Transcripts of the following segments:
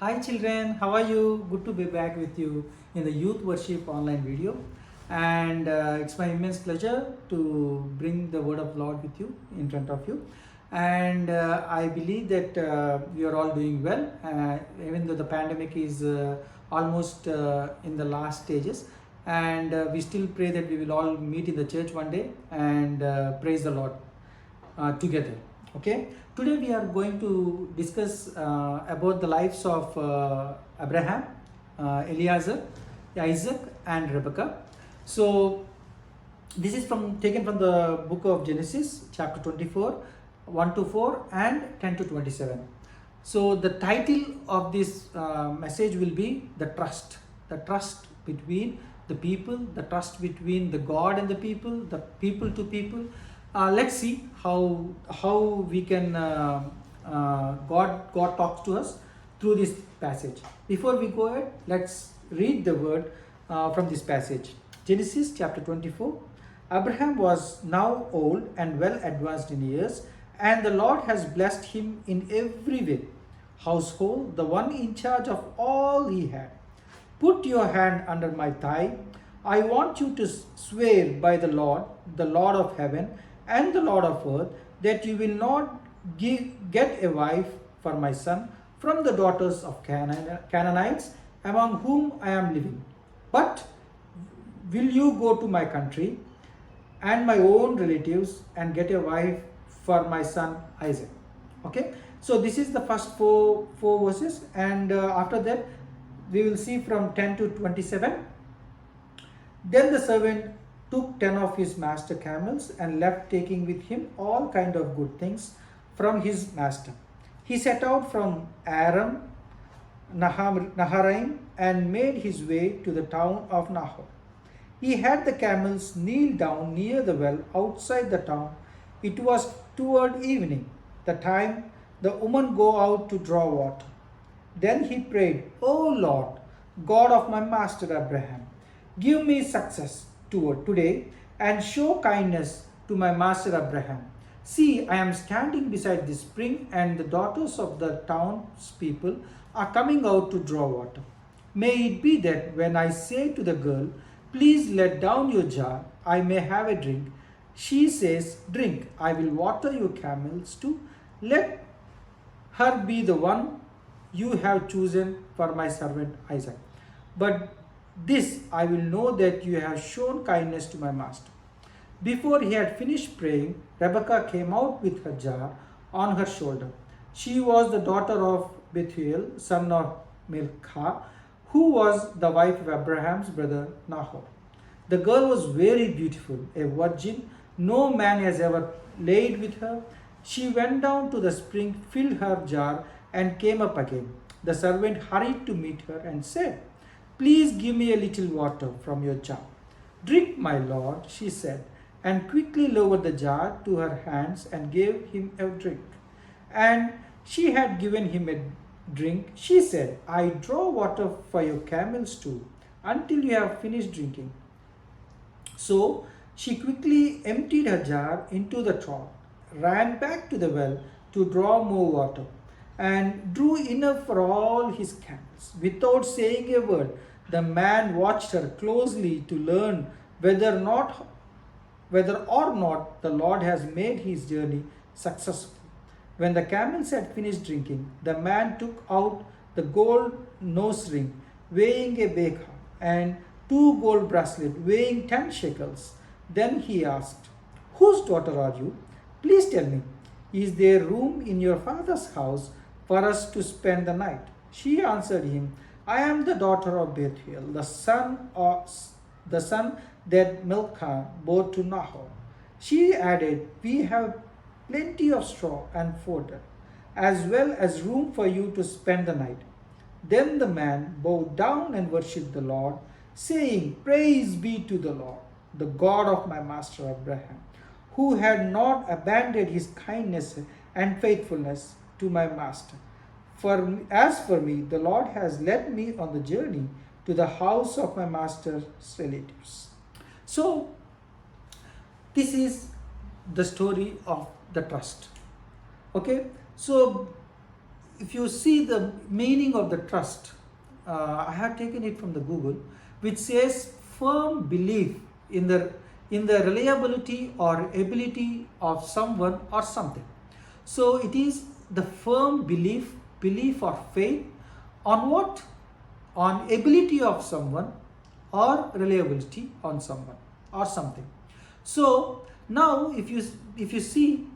Hi children, how are you? Good to be back with you in the youth worship online video, and it's my immense pleasure to bring the word of Lord with you in front of you. And I believe that we are all doing well, even though the pandemic is almost in the last stages, and we still pray that we will all meet in the church one day and praise the Lord together. Okay, today we are going to discuss about the lives of Abraham, Eliezer, Isaac, and Rebecca. So this is taken from the book of Genesis, chapter 24, 1 to 4, and 10 to 27. So the title of this message will be the trust between the people, the trust between the God and the people to people. Let's see how we can God talks to us through this passage. Before we go ahead, let's read the word from this passage. Genesis chapter 24. Abraham was now old and well advanced in years, and the Lord has blessed him in every way. Household, the one in charge of all he had. Put your hand under my thigh. I want you to swear by the Lord of heaven and the Lord of earth, that you will not get a wife for my son from the daughters of Canaanites among whom I am living. But will you go to my country and my own relatives and get a wife for my son Isaac? Okay, so this is the first four verses, and after that we will see from 10 to 27. Then the servant took 10 of his master camels and left, taking with him all kind of good things from his master. He set out from Aram Naharaim and made his way to the town of Nahor. He had the camels kneel down near the well outside the town. It was toward evening, the time the women go out to draw water. Then he prayed, O Lord, God of my master Abraham, give me success today and show kindness to my master Abraham. See, I am standing beside the spring, and the daughters of the townspeople are coming out to draw water. May it be that when I say to the girl, please let down your jar, I may have a drink, she says, drink, I will water your camels too. Let her be the one you have chosen for my servant Isaac. But this I will know that you have shown kindness to my master. Before he had finished praying, Rebekah came out with her jar on her shoulder. She was the daughter of Bethuel, son of Milcah, who was the wife of Abraham's brother Nahor. The girl was very beautiful, a virgin. No man has ever laid with her. She went down to the spring, filled her jar, and came up again. The servant hurried to meet her and said, please give me a little water from your jar. Drink, my lord, she said, and quickly lowered the jar to her hands and gave him a drink. And she had given him a drink. She said, I draw water for your camels too, until you have finished drinking. So she quickly emptied her jar into the trough, ran back to the well to draw more water, and drew enough for all his camels. Without saying a word, the man watched her closely to learn whether or not the Lord has made his journey successful. When the camels had finished drinking, the man took out the gold nose ring weighing a bekah and 2 gold bracelets weighing 10 shekels. Then he asked, whose daughter are you? Please tell me, is there room in your father's house for us to spend the night? She answered him, I am the daughter of Bethuel, the son that Milcah bore to Nahor. She added, we have plenty of straw and fodder, as well as room for you to spend the night. Then the man bowed down and worshipped the Lord, saying, praise be to the Lord, the God of my master Abraham, who had not abandoned his kindness and faithfulness to my master. As for me, the Lord has led me on the journey to the house of my master's relatives. So, this is the story of the trust. Okay, so if you see the meaning of the trust, I have taken it from the Google, which says firm belief in the reliability or ability of someone or something. So it is the firm belief or faith on what? On ability of someone or reliability on someone or something. So now if you see,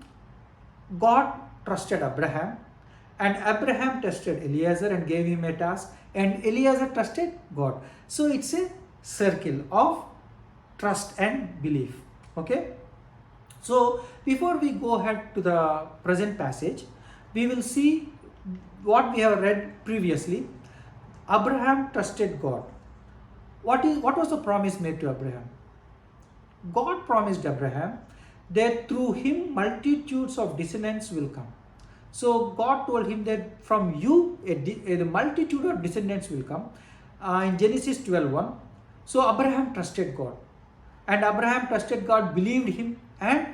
God trusted Abraham, and Abraham trusted Eliezer and gave him a task, and Eliezer trusted God. So it's a circle of trust and belief. Okay. So before we go ahead to the present passage, we will see what we have read previously. Abraham trusted God. What was the promise made to Abraham? God promised Abraham that through him multitudes of descendants will come. So God told him that from you a multitude of descendants will come in Genesis 12:1. So Abraham trusted God, and Abraham trusted God, believed him, and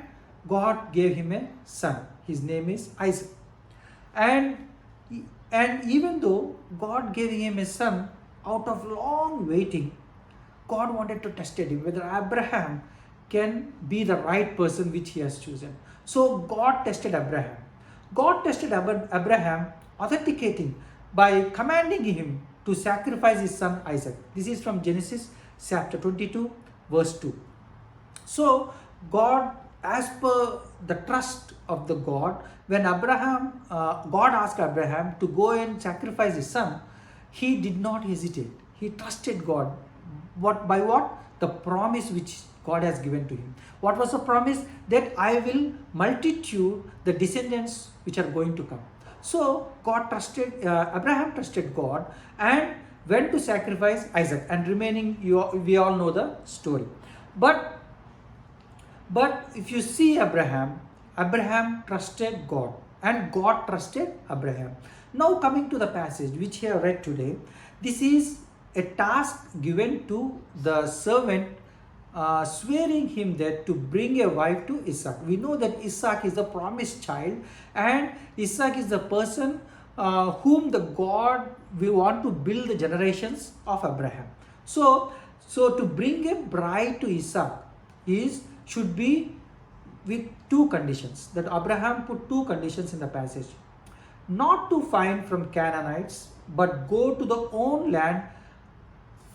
God gave him a son. His name is Isaac. And even though God gave him a son, out of long waiting, God wanted to test him whether Abraham can be the right person which he has chosen. So God tested Abraham. God tested Abraham, authenticating by commanding him to sacrifice his son Isaac. This is from Genesis chapter 22 verse 2. So God, as per the trust of the God, when God asked Abraham to go and sacrifice his son, he did not hesitate. He trusted God. By what? The promise which God has given to him. What was the promise? That I will multitude the descendants which are going to come. So Abraham trusted God and went to sacrifice Isaac, and remaining we all know the story. But if you see Abraham trusted God and God trusted Abraham. Now coming to the passage which we have read today, this is a task given to the servant, swearing him that to bring a wife to Isaac. We know that Isaac is the promised child, and Isaac is the person whom the God will want to build the generations of Abraham. So to bring a bride to Isaac should be with two conditions. That Abraham put two conditions in the passage: not to find from Canaanites, but go to the own land,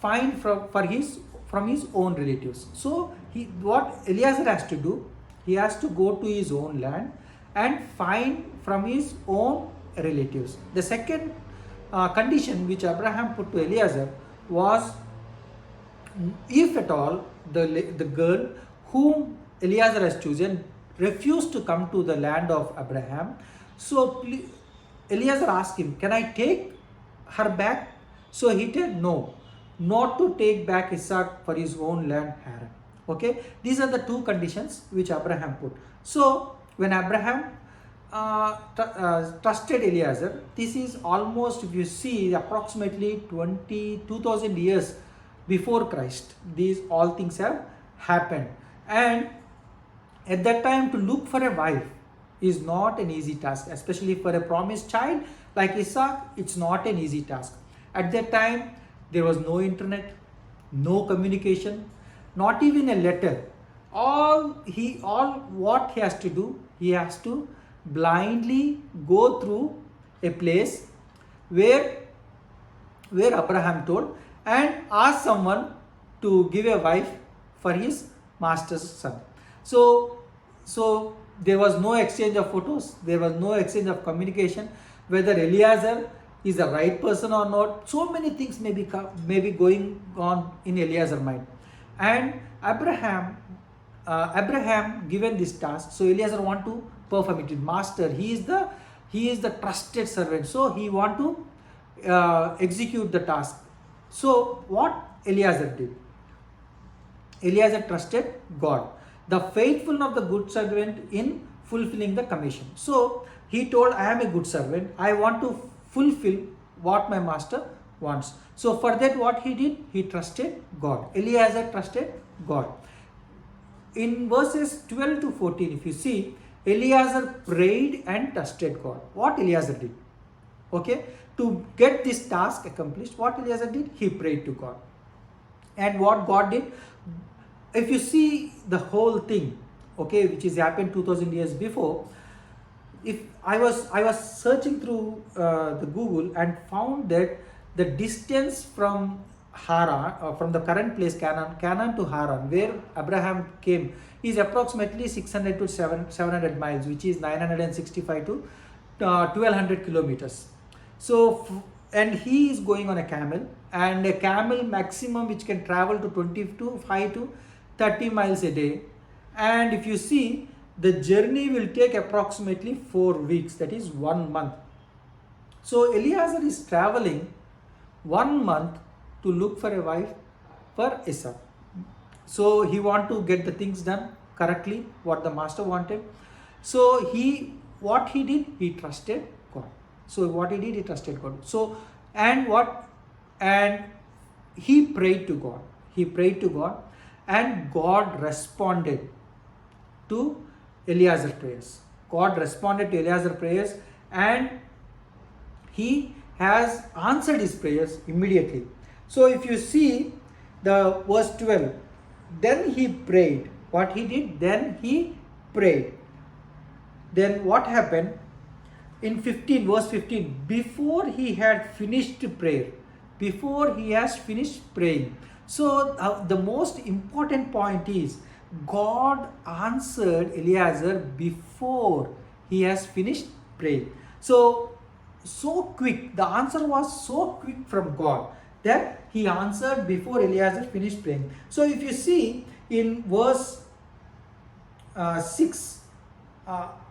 find from his own relatives. So what Eliezer has to do, he has to go to his own land and find from his own relatives. The second condition which Abraham put to Eliezer was, if at all the girl whom Eliezer has chosen refused to come to the land of Abraham, so Eliezer asked him, can I take her back? So he said no, not to take back Isaac for his own land Haran. Okay, these are the two conditions which Abraham put. So when Abraham trusted Eliezer, this is almost, if you see, approximately 2,000 years before Christ. These all things have happened, and at that time to look for a wife is not an easy task, especially for a promised child like Isaac. It's not an easy task. At that time there was no internet, no communication, not even a letter. All what he has to do, he has to blindly go through a place where Abraham told, and ask someone to give a wife for his master's son. So there was no exchange of photos, there was no exchange of communication, whether Eliezer is the right person or not. So many things may be going on in Eliezer's mind. And Abraham given this task, so Eliezer want to perform it. Master, he is the trusted servant, so he want to execute the task. So what Eliezer did? Eliezer trusted God, the faithfulness of the good servant in fulfilling the commission. So he told, I am a good servant, I want to fulfill what my master wants. So for that, what he did? He trusted God. Eliezer trusted God. In verses 12 to 14, if you see, Eliezer prayed and trusted God. What Eliezer did? Okay, to get this task accomplished, what Eliezer did? He prayed to God. And what God did, if you see the whole thing, okay, which has happened 2000 years before, if I was searching through the Google and found that the distance from Haran, from the current place Canaan to Haran, where Abraham came, is approximately 600 to 700 miles, which is 965 to 1200 kilometers. So, and he is going on a camel, and a camel maximum which can travel to 25 to 30 miles a day. And if you see, the journey will take approximately 4 weeks, that is 1 month. So Eliezer is traveling 1 month to look for a wife for Esau. So he want to get the things done correctly, what the master wanted. So what he did, he trusted God. So what he did, he trusted God. So and he prayed to God. He prayed to God, and God responded to Eliezer's prayers. God responded to Eliezer's prayers, and he has answered his prayers immediately. So if you see the verse 12, then he prayed. What he did? Then he prayed. Then what happened? In 15, verse 15, before he had finished prayer, before he has finished praying. So the most important point is, God answered Eliezer before he has finished praying. So quick, the answer was so quick from God that he answered before Eliezer finished praying. So if you see in verse 6,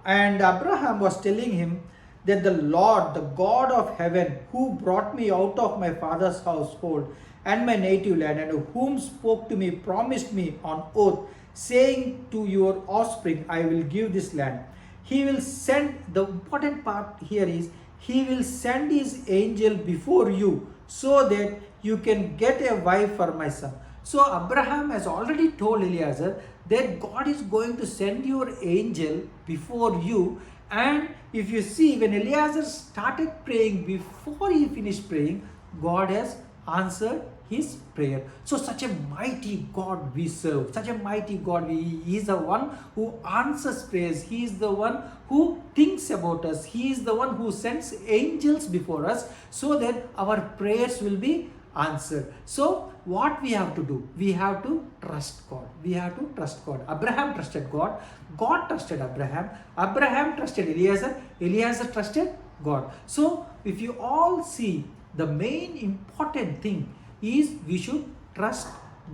and Abraham was telling him that the Lord, the God of heaven, who brought me out of my father's household and my native land, and whom spoke to me, promised me on oath, saying to your offspring, I will give this land. He will send, the important part here is, he will send his angel before you so that you can get a wife for my son. So Abraham has already told Eliezer that God is going to send your angel before you. And if you see, when Eliezer started praying, before he finished praying, God has answered his prayer. So such a mighty God we serve, such a mighty God. He is the one who answers prayers. He is the one who thinks about us. He is the one who sends angels before us so that our prayers will be answered. So what we have to do? We have to trust God. We have to trust God. Abraham trusted God. God trusted Abraham. Abraham trusted Eliezer. Eliezer trusted God. So if you all see, the main important thing is we should trust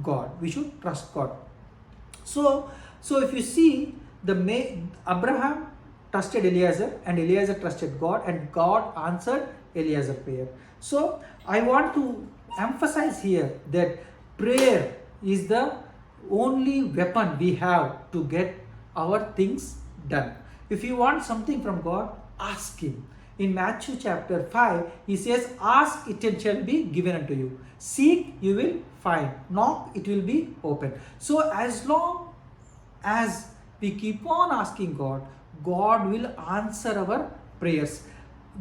God. We should trust God. So if you see, Abraham trusted Eliezer, and Eliezer trusted God, and God answered Eliezer's prayer. So I want to emphasize here that prayer is the only weapon we have to get our things done. If you want something from God, ask Him. In Matthew chapter 5, He says, ask, it shall be given unto you. Seek, you will find. Knock, it will be open. So as long as we keep on asking God, God will answer our prayers.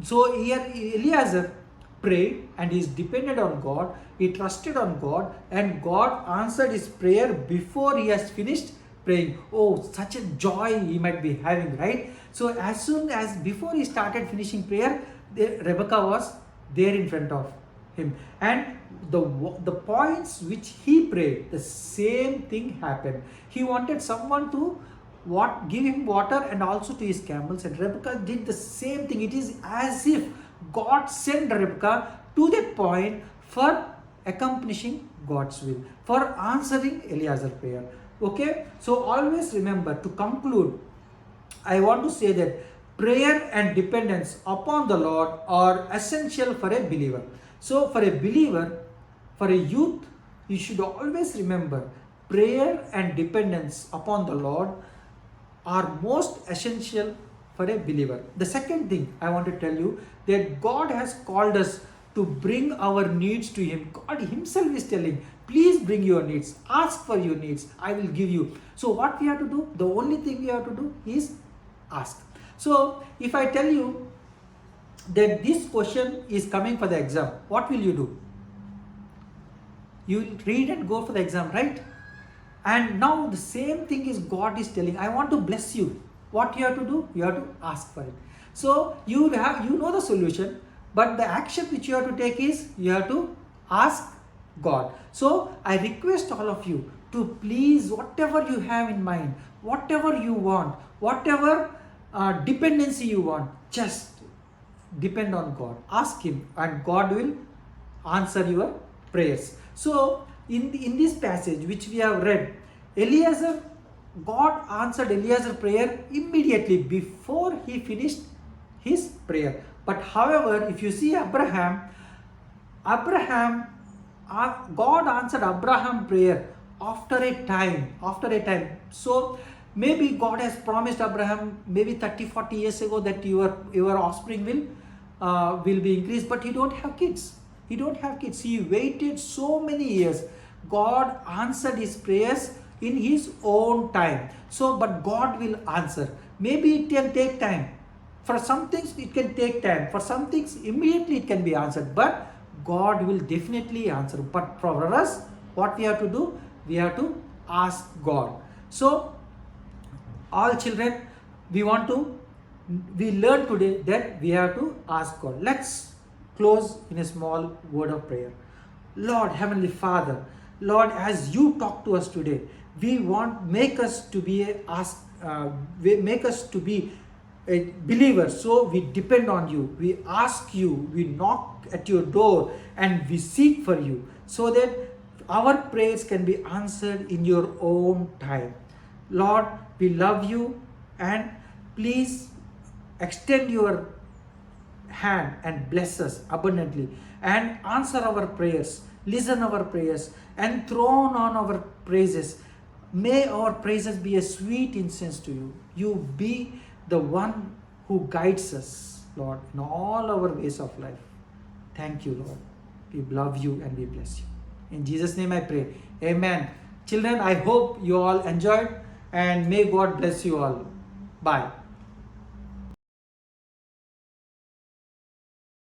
So here Eliezer prayed, and he is dependent on God. He trusted on God, and God answered his prayer before he has finished praying. Oh, such a joy he might be having, right? So as soon as before he started finishing prayer, Rebecca was there in front of him, and the points which he prayed, the same thing happened. He wanted someone to give him water and also to his camels, and Rebecca did the same thing. It is as if God sent Rebecca to that point for accomplishing God's will, for answering Eliezer's prayer. Okay, so always remember, to conclude, I want to say that prayer and dependence upon the Lord are essential for a believer. So for a believer, for a youth, you should always remember prayer and dependence upon the Lord are most essential for a believer. The second thing I want to tell you, that God has called us to bring our needs to Him. God Himself is telling, please bring your needs, ask for your needs, I will give you. So what we have to do? The only thing we have to do is ask. So if I tell you, that this question is coming for the exam, what will you do? You will read and go for the exam, right? And now the same thing is God is telling, I want to bless you. What you have to do? You have to ask for it. So you know the solution, but the action which you have to take is you have to ask God. So I request all of you to please, whatever you have in mind, whatever you want, whatever dependency you want, just depend on God. Ask Him, and God will answer your prayers. So in this passage which we have read, God answered Eliezer's prayer immediately before he finished his prayer. But however, if you see Abraham, God answered Abraham's prayer after a time. So maybe God has promised Abraham maybe 30-40 years ago that your offspring will be increased, but he don't have kids. He waited so many years. God answered his prayers in his own time. So, but God will answer. Maybe it can take time. For some things it can take time. For some things immediately it can be answered. But God will definitely answer. But for us, what we have to do? We have to ask God. So, all children, we learn today that we have to ask God. Let's close in a small word of prayer. Lord, Heavenly Father, Lord, as you talk to us today, make us to be a believer. So we depend on you. We ask you. We knock at your door and we seek for you, so that our prayers can be answered in your own time. Lord, we love you, and please extend your hand and bless us abundantly and answer our prayers, listen our prayers, and throne on our praises. May our praises be a sweet incense to you. You be the one who guides us, Lord, in all our ways of life. Thank you, Lord. We love you and we bless you. In Jesus' name I pray. Amen. Children, I hope you all enjoyed, and may God bless you all. Bye.